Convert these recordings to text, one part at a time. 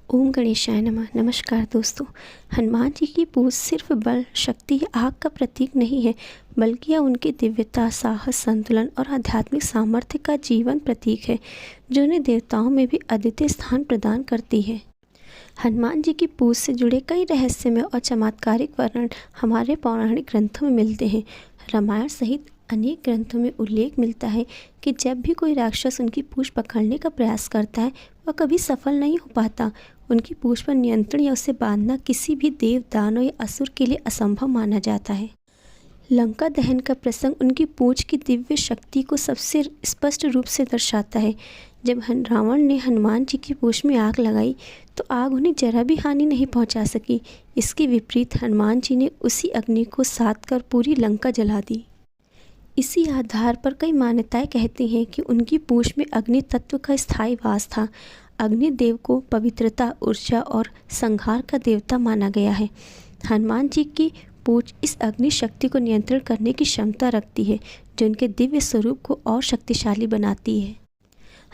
ओम गणेशाय नमः। नमस्कार दोस्तों। हनुमान जी की पूछ सिर्फ बल, शक्ति या आग का प्रतीक नहीं है, बल्कि यह उनकी दिव्यता, साहस, संतुलन और आध्यात्मिक सामर्थ्य का जीवन प्रतीक है, जो उन्हें देवताओं में भी अद्वितीय स्थान प्रदान करती है। हनुमान जी की पूछ से जुड़े कई रहस्यमय और चमत्कारिक वर्णन हमारे पौराणिक ग्रंथों में मिलते हैं। रामायण सहित अनेक ग्रंथों में उल्लेख मिलता है कि जब भी कोई राक्षस उनकी पूंछ पकड़ने का प्रयास करता है, वह कभी सफल नहीं हो पाता। उनकी पूंछ पर नियंत्रण या उसे बांधना किसी भी देव, दानव या असुर के लिए असंभव माना जाता है। लंका दहन का प्रसंग उनकी पूंछ की दिव्य शक्ति को सबसे स्पष्ट रूप से दर्शाता है। जब रावण ने हनुमान जी की पूंछ में आग लगाई, तो आग उन्हें जरा भी हानि नहीं पहुंचा सकी। इसके विपरीत हनुमान जी ने उसी अग्नि को साध कर पूरी लंका जला दी। इसी आधार पर कई मान्यताएं कहती हैं कि उनकी पूंछ में अग्नि तत्व का स्थायी वास था। अग्निदेव को पवित्रता, ऊर्जा और संहार का देवता माना गया है। हनुमान जी की पूंछ इस अग्नि शक्ति को नियंत्रण करने की क्षमता रखती है, जो उनके दिव्य स्वरूप को और शक्तिशाली बनाती है।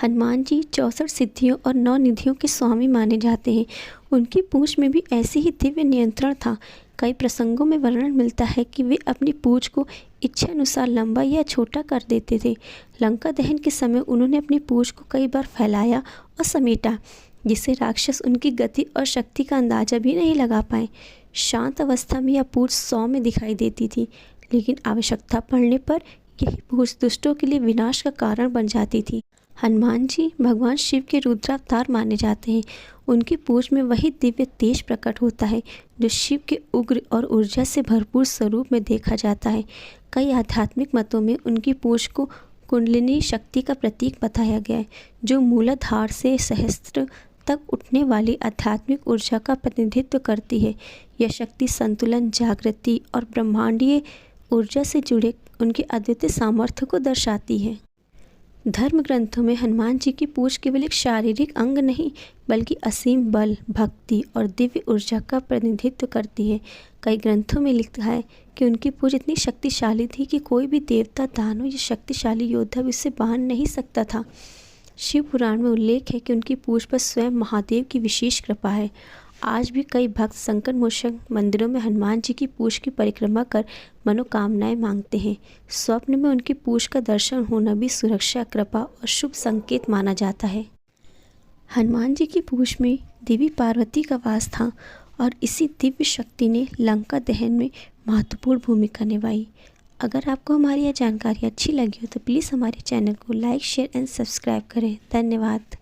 हनुमान जी 64 सिद्धियों और 9 निधियों के स्वामी माने जाते हैं। उनकी पूंछ में भी ऐसे ही दिव्य नियंत्रण था। कई प्रसंगों में वर्णन मिलता है कि वे अपनी पूंछ को इच्छानुसार लंबा या छोटा कर देते थे। लंका दहन के समय उन्होंने अपनी पूंछ को कई बार फैलाया और समेटा, जिससे राक्षस उनकी गति और शक्ति का अंदाजा भी नहीं लगा पाए। शांत अवस्था में यह पूंछ सौम्य दिखाई देती थी, लेकिन आवश्यकता पड़ने पर यही पूंछ दुष्टों के लिए विनाश का कारण बन जाती थी। हनुमान जी भगवान शिव के रुद्रावतार माने जाते हैं। उनकी पूंछ में वही दिव्य तेज प्रकट होता है, जो शिव के उग्र और ऊर्जा से भरपूर स्वरूप में देखा जाता है। कई आध्यात्मिक मतों में उनकी पूंछ को कुंडलिनी शक्ति का प्रतीक बताया गया है, जो मूलाधार से सहस्त्र तक उठने वाली आध्यात्मिक ऊर्जा का प्रतिनिधित्व करती है। यह शक्ति संतुलन, जागृति और ब्रह्मांडीय ऊर्जा से जुड़े उनके अद्वितीय सामर्थ्य को दर्शाती है। धर्म ग्रंथों में हनुमान जी की पूंछ केवल एक शारीरिक अंग नहीं, बल्कि असीम बल, भक्ति और दिव्य ऊर्जा का प्रतिनिधित्व करती है। कई ग्रंथों में लिखा है कि उनकी पूंछ इतनी शक्तिशाली थी कि कोई भी देवता, दानव या शक्तिशाली योद्धा भी उसे बांध नहीं सकता था। शिव पुराण में उल्लेख है कि उनकी पूंछ पर स्वयं महादेव की विशेष कृपा है। आज भी कई भक्त संकट मोचन मंदिरों में हनुमान जी की पूंछ की परिक्रमा कर मनोकामनाएं मांगते हैं। स्वप्न में उनकी पूंछ का दर्शन होना भी सुरक्षा, कृपा और शुभ संकेत माना जाता है। हनुमान जी की पूंछ में देवी पार्वती का वास था और इसी दिव्य शक्ति ने लंका दहन में महत्वपूर्ण भूमिका निभाई। अगर आपको हमारी यह जानकारी अच्छी लगी हो तो प्लीज़ हमारे चैनल को लाइक, शेयर एंड सब्सक्राइब करें। धन्यवाद।